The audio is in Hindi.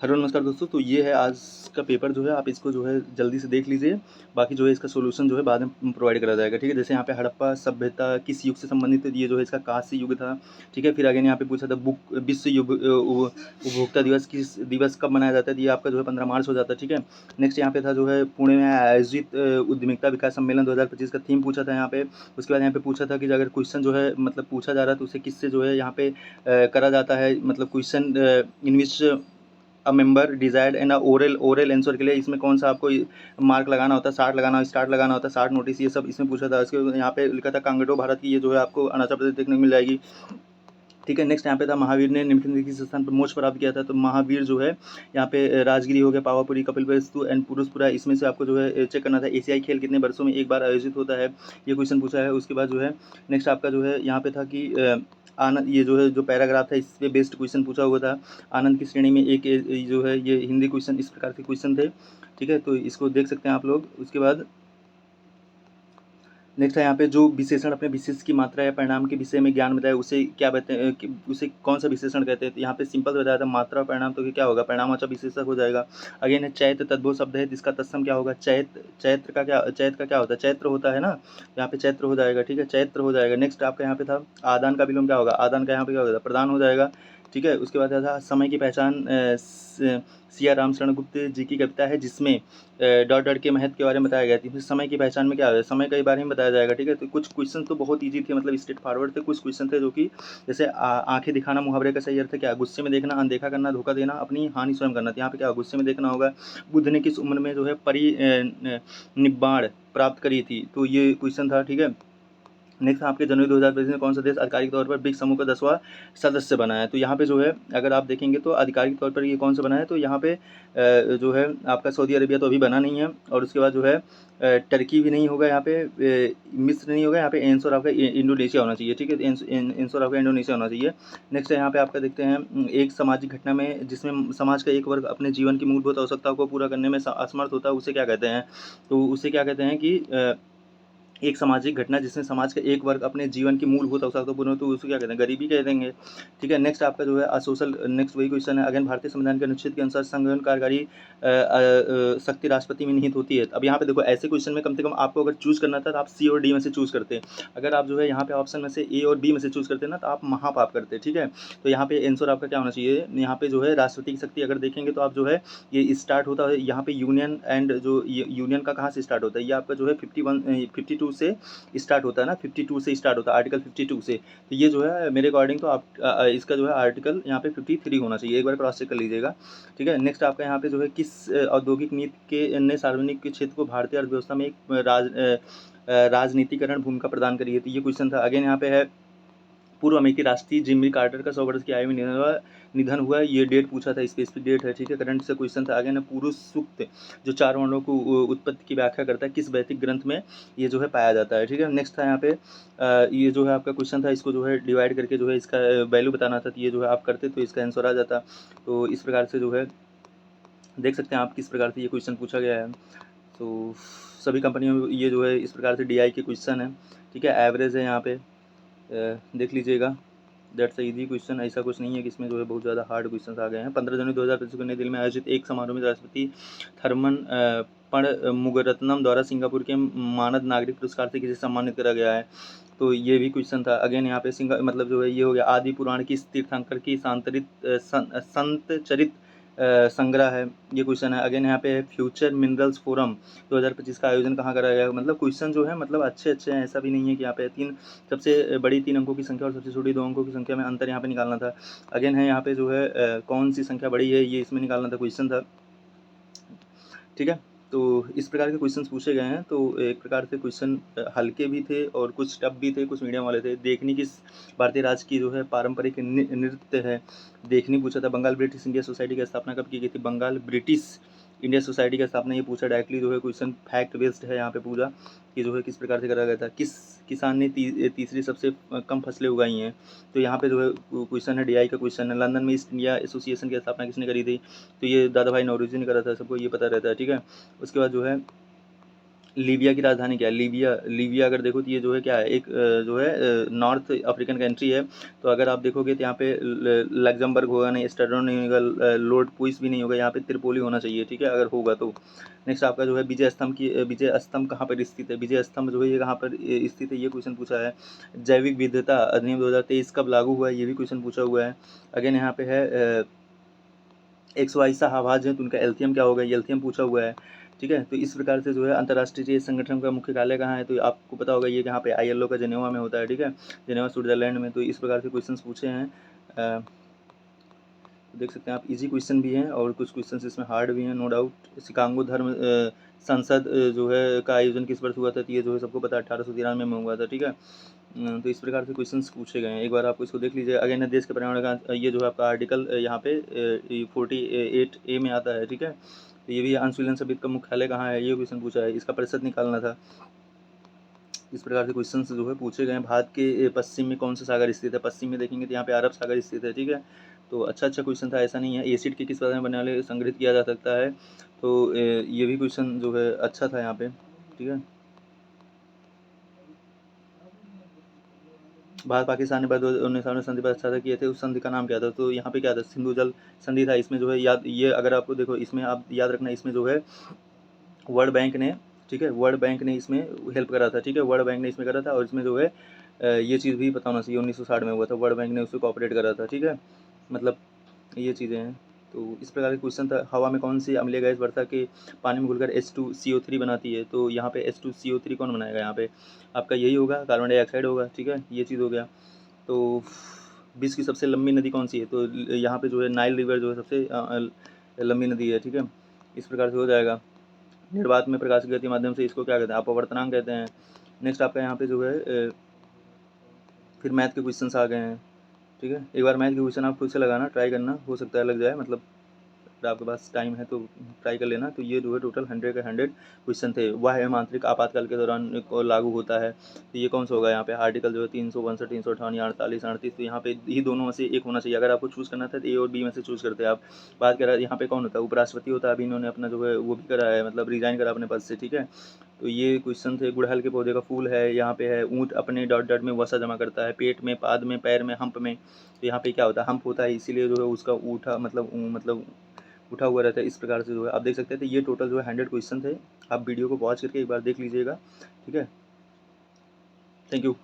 हेलो नमस्कार दोस्तों। तो ये है आज का पेपर जो है, आप इसको जो है जल्दी से देख लीजिए। बाकी जो है इसका सॉल्यूशन जो है बाद में प्रोवाइड करा जाएगा, ठीक है। जैसे यहाँ पे हड़प्पा सभ्यता किस युग से संबंधित है, ये जो है इसका कांस्य युग था, ठीक है। फिर आगे यहाँ पे पूछा था बुक विश्व उपभोक्ता दिवस किस दिवस कब मनाया जाता है, तो ये आपका जो है 15 मार्च हो जाता है, ठीक है। नेक्स्ट यहाँ पे था जो है पुणे में आयोजित उद्यमिता विकास सम्मेलन 2025 का थीम पूछा था यहाँ पे। उसके बाद यहाँ पे पूछा था कि अगर क्वेश्चन जो है मतलब पूछा जा रहा है तो उसे किससे जो है यहाँ पे करा जाता है, मतलब question in which a member desired and oral answer के लिए इसमें कौन सा आपको मार्क लगाना होता है, 60 लगाना, स्टार्ट लगाना होता है, 60 नोटिस, ये सब इसमें पूछा था। इसके यहाँ पे लिखा था कांगड़ो भारत की, ये जो है आपको अरुणाचल प्रदेश देखने को मिल जाएगी, ठीक है। नेक्स्ट यहाँ पे था महावीर ने निम्नलिखित किस स्थान पर मोक्ष प्राप्त किया था, तो महावीर जो है यहाँ पे राजगिरी हो गया, पावापुरी, कपिलवस्तु एंड पुरुषपुरा, इसमें से आपको जो है चेक करना था। एशियाई खेल कितने वर्षों में एक बार आयोजित होता है, ये क्वेश्चन पूछा है। उसके बाद जो है नेक्स्ट आपका जो है यहाँ पे था कि आनंद, ये जो है जो पैराग्राफ था इस पे बेस्ड क्वेश्चन पूछा हुआ था। आनंद की श्रेणी में एक जो है ये हिंदी क्वेश्चन, इस प्रकार के क्वेश्चन थे, ठीक है। तो इसको देख सकते हैं आप लोग। उसके बाद नेक्स्ट है यहाँ पे जो विशेषण अपने विशेष की मात्रा या परिणाम के विषय में ज्ञान बताए उसे क्या बताए, उसे कौन सा विशेषण कहते हैं। तो यहाँ पे सिंपल बताया था मात्रा और परिणाम, तो ये क्या होगा, परिणामवाचक विशेषक हो जाएगा। अगेन है चैत्र तद्भव शब्द है, इसका तत्सम क्या होगा, चैत्र का क्या होता है, चैत्र होता है ना, यहाँ पे चैत्र हो जाएगा, ठीक है, चैत्र हो जाएगा। नेक्स्ट आपका यहाँ पे था आदान का विलोम क्या होगा, आदान का यहाँ पे क्या होगा, प्रदान हो जाएगा, ठीक है। उसके बाद था समय की पहचान, सिया राम शरण गुप्त जी की कविता है जिसमें डॉट डॉट के महत्व के बारे में बताया गया था। समय की पहचान में क्या है, समय के बारे में बताया जाएगा, ठीक है। तो कुछ क्वेश्चन तो बहुत इजी थे, मतलब स्ट्रेट फॉरवर्ड थे। कुछ क्वेश्चन थे जो कि जैसे आंखें दिखाना मुहावरे का सही अर्थ क्या, गुस्से में देखना, अनदेखा करना, धोखा देना, अपनी हानि स्वयं करना। तो यहाँ पे क्या गुस्से में देखना होगा। बुद्ध ने किस उम्र में जो है निब्बाण प्राप्त करी थी, तो ये क्वेश्चन था, ठीक है। नेक्स्ट आपके जनवरी 2025 में कौन सा देश आधिकारिक तौर पर ब्रिक्स समूह का 10वां सदस्य बना है, तो यहाँ पे जो है अगर आप देखेंगे तो आधिकारिक तौर पर ये कौन सा बना है, तो यहाँ पे जो है आपका सऊदी अरबिया तो अभी बना नहीं है, और उसके बाद जो है टर्की भी नहीं होगा यहाँ पे, मिस्र नहीं होगा यहाँ पे, आंसर आपका इंडोनेशिया होना चाहिए, ठीक है। आंसर आपका इंडोनेशिया होना चाहिए। नेक्स्ट है यहाँ पे आपका देखते हैं एक सामाजिक घटना में जिसमें समाज का एक वर्ग अपने जीवन की मूलभूत आवश्यकताओं को पूरा करने में असमर्थ होता है उसे क्या कहते हैं, तो उसे क्या कहते हैं कि एक सामाजिक घटना जिसमें समाज का एक वर्ग अपने जीवन की मूलभूत आवश्यकता पूर्ण हो तो उसको क्या कहते हैं, गरीबी कह देंगे, ठीक है। नेक्स्ट आपका जो है असोशल, नेक्स्ट वही क्वेश्चन है। अगेन भारतीय संविधान के अनुच्छेद के अनुसार संघ कार्यकारी शक्ति राष्ट्रपति में निहित होती है। अब यहाँ पे देखो ऐसे क्वेश्चन में कम से कम आपको अगर चूज करना था तो आप सी और डी में से चूज करते हैं। अगर आप जो है यहाँ पे ऑप्शन में से ए और बी में से चूज करते हैं ना तो आप महापाप करते हैं, ठीक है। तो यहाँ पे आंसर आपका क्या होना चाहिए, यहाँ पे जो है राष्ट्रपति की शक्ति अगर देखेंगे तो आप जो है ये स्टार्ट होता है यहाँ पे यूनियन एंड जो यूनियन का कहाँ से स्टार्ट होता है, ये आपका जो है 52 से स्टार्ट होता है ना, 52 से स्टार्ट होता है, आर्टिकल 52 से। तो ये जो है मेरे अकॉर्डिंग तो आप इसका जो है आर्टिकल यहाँ पे 53 होना चाहिए, एक बार क्रॉस चेक कर लीजिएगा, ठीक है। नेक्स्ट आपका यहाँ पे जो है किस औद्योगिक नीति के ने सार्वजनिक क्षेत्र को भारतीय अर्थव्यवस्था में एक राजनीतिकरण भूमिका प्रदान करी है, तो ये क्वेश्चन था। अगेन यहाँ पे है पूर्व अमेरिकी राष्ट्रीय जिम्मी कार्टर का 100 वर्ष की आयु में निधन हुआ, ये डेट पूछा था, स्पेसिफिक डेट है, ठीक है। करंट से क्वेश्चन था। आगे ना पुरुष सूक्त जो 4 वर्णों को उत्पत्ति की व्याख्या करता है किस वैदिक ग्रंथ में ये जो है पाया जाता है, ठीक है। नेक्स्ट था यहाँ पे ये जो है आपका क्वेश्चन था, इसको जो है डिवाइड करके जो है इसका वैल्यू बताना था, तो ये जो है आप करते तो इसका आंसर आ जाता। तो इस प्रकार से जो है देख सकते हैं आप किस प्रकार से ये क्वेश्चन पूछा गया है। तो सभी कंपनियों में ये जो है इस प्रकार से DI के क्वेश्चन है, ठीक है। एवरेज है यहाँ पे देख लीजिएगा। दैट्स इजी क्वेश्चन, ऐसा कुछ नहीं है कि इसमें जो है बहुत ज़्यादा हार्ड क्वेश्चन आ गए हैं। 15 जनवरी 2025 को नई दिल्ली में आयोजित एक समारोह में राष्ट्रपति थर्मन मुगरत्नम द्वारा सिंगापुर के मानद नागरिक पुरस्कार से किसे सम्मानित करा गया है, तो ये भी क्वेश्चन था। अगेन यहाँ पे मतलब जो है ये हो गया आदि पुराण की तीर्थंकर की संत चरित संग्रह है, ये क्वेश्चन है। अगेन यहाँ पे फ्यूचर मिनरल्स फोरम 2025 का आयोजन कहाँ करा गया है, मतलब क्वेश्चन जो है मतलब अच्छे हैं, ऐसा भी नहीं है कि यहाँ पे सबसे बड़ी 3 अंकों की संख्या और सबसे छोटी 2 अंकों की संख्या में अंतर यहाँ पे निकालना था। अगेन है यहाँ पे जो है कौन सी संख्या बड़ी है ये इसमें निकालना था क्वेश्चन था, ठीक है। तो इस प्रकार के क्वेश्चंस पूछे गए हैं। तो एक प्रकार से क्वेश्चन हल्के भी थे और कुछ टफ भी थे, कुछ मीडियम वाले थे। देखनी किस भारतीय राज्य की जो है पारंपरिक नृत्य है, देखनी पूछा था। बंगाल ब्रिटिश इंडिया सोसाइटी की स्थापना कब की गई थी, बंगाल ब्रिटिश इंडिया सोसाइटी की स्थापना ये पूछा डायरेक्टली जो है क्वेश्चन फैक्ट बेस्ड है यहाँ पे पूछा कि जो है किस प्रकार से करा गया था। किस किसान ने तीसरी सबसे कम फसलें उगाई हैं, तो यहाँ पे जो है क्वेश्चन है DI का क्वेश्चन है। लंदन में ईस्ट इंडिया एसोसिएशन की स्थापना किसने करी थी, तो ये दादा भाई नौरोजी ने करा था, सबको ये पता रहता है, ठीक है। उसके बाद जो है लीबिया की राजधानी क्या है? लीबिया लीबिया अगर देखो तो ये जो है क्या है, एक जो है नॉर्थ अफ्रीकन कंट्री है। तो अगर आप देखोगे तो यहाँ पे लग्जमबर्ग होगा नहीं, स्टर्डो नहीं होगा, लॉर्ड पुइस भी नहीं होगा, यहाँ पे त्रिपोली होना चाहिए, ठीक है, अगर होगा तो। नेक्स्ट आपका जो है विजय स्तंभ की विजय स्तंभ कहाँ पर स्थित है? विजय स्तंभ जो है ये कहाँ पर स्थित है, ये क्वेश्चन पूछा है। जैविक विविधता अधिनियम 2023 कब लागू हुआ है, ये भी क्वेश्चन पूछा हुआ है। अगेन यहाँ पे है 122 आवाज है तो उनका एल्थियम क्या होगा, ये एल्थियम पूछा हुआ है, ठीक है। तो इस प्रकार से जो है अंतर्राष्ट्रीय संगठन का मुख्य कार्यालय कहाँ है, तो आपको पता होगा ये यहाँ पे ILO का जेनेवा में होता है, ठीक है, जेनेवा स्विट्जरलैंड में। तो इस प्रकार से क्वेश्चन पूछे हैं। तो देख सकते हैं आप, इजी क्वेश्चन भी हैं और कुछ क्वेश्चन इसमें हार्ड भी हैं, नो डाउट। शिकागो धर्म संसद जो है का आयोजन किस वर्ष हुआ था, तो ये जो है सबको पता है 1893 में हुआ था, ठीक है। तो इस प्रकार से क्वेश्चंस पूछे गए हैं, एक बार आप इसको देख लीजिए। अगेन देश के पर्यावरण का ये जो है आपका आर्टिकल यहाँ पे 48A में आता है, ठीक है। तो ये भी अनुशीलन समिति का मुख्यालय कहाँ है, ये क्वेश्चन पूछा है, इसका प्रतिशत निकालना था। इस प्रकार से क्वेश्चन जो है पूछे गए हैं। भारत के पश्चिम में कौन सा सागर स्थित है? पश्चिम में देखेंगे तो यहाँ पे अरब सागर स्थित है, ठीक है। तो अच्छा क्वेश्चन था, ऐसा नहीं है। एसिड के किस पदार्थ में बनने वाले संग्रहित किया जा सकता है, तो ये भी क्वेश्चन जो है अच्छा था यहाँ पे, ठीक है। भारत पाकिस्तान ने 19 में संधि पर हस्ताक्षर किए थे, उस संधि का नाम क्या था? तो यहाँ पे क्या था, सिंधु जल संधि था। इसमें जो है याद, ये अगर आपको देखो, इसमें आप याद रखना, इसमें जो है वर्ल्ड बैंक ने, ठीक है, वर्ल्ड बैंक ने इसमें हेल्प करा था, ठीक है, वर्ल्ड बैंक ने इसमें करा था। और इसमें जो है ये चीज़ भी पता होना चाहिए, 1960 में हुआ था, वर्ल्ड बैंक ने उसको कॉपरेट करा था, ठीक है। मतलब ये चीज़ें हैं। तो इस प्रकार के क्वेश्चन था। हवा में कौन सी अम्लीय गैस वर्षा के पानी में घुलकर H2CO3 बनाती है? तो यहाँ पे H2CO3 कौन बनाएगा? यहाँ पे आपका यही होगा, कार्बन डाइऑक्साइड होगा, ठीक है, ये चीज़ हो गया। तो विश्व की सबसे लंबी नदी कौन सी है? तो यहाँ पे जो है नाइल रिवर जो है सबसे लंबी नदी है, ठीक है। इस प्रकार से हो जाएगा। निर्वात में प्रकाश की गति के माध्यम से इसको क्या कहते हैं? अपवर्तनांक कहते हैं। नेक्स्ट आपका यहाँ पे जो है फिर मैथ के क्वेश्चन आ गए हैं, ठीक है। एक बार मैथ के क्वेश्चन आप खुद से लगाना, ट्राई करना, हो सकता है लग जाए, मतलब अगर आपके पास टाइम है तो ट्राई कर लेना। तो ये जो है टोटल 100 के 100 क्वेश्चन थे। वह आंतरिक आपातकाल के दौरान को लागू होता है, तो ये कौन सा होगा? यहाँ पे आर्टिकल जो है 362, 358 या 48, 38। तो यहाँ पे ही दोनों में से एक होना चाहिए। अगर आपको चूज़ करना था तो A और B में से चूज़ करते हैं आप। बात करें यहाँ पे कौन होता है? उपराष्ट्रपति होता है। अभी इन्होंने अपना जो है वो भी करा है, मतलब रिजाइन करा अपने पद से, ठीक है। तो ये क्वेश्चन थे। गुड़हल के पौधे का फूल है, यहाँ पे है ऊँट अपने डॉट डॉट में वसा जमा करता है, पेट में, पाद में, पैर में, हम्प में। तो यहाँ पे क्या होता है? हम्प होता है, इसीलिए जो है उसका ऊँटा मतलब उठा हुआ रहता है। इस प्रकार से जो है आप देख सकते थे। ये टोटल जो है 100 क्वेश्चन थे। आप वीडियो को वॉच करके एक बार देख लीजिएगा, ठीक है। Thank you.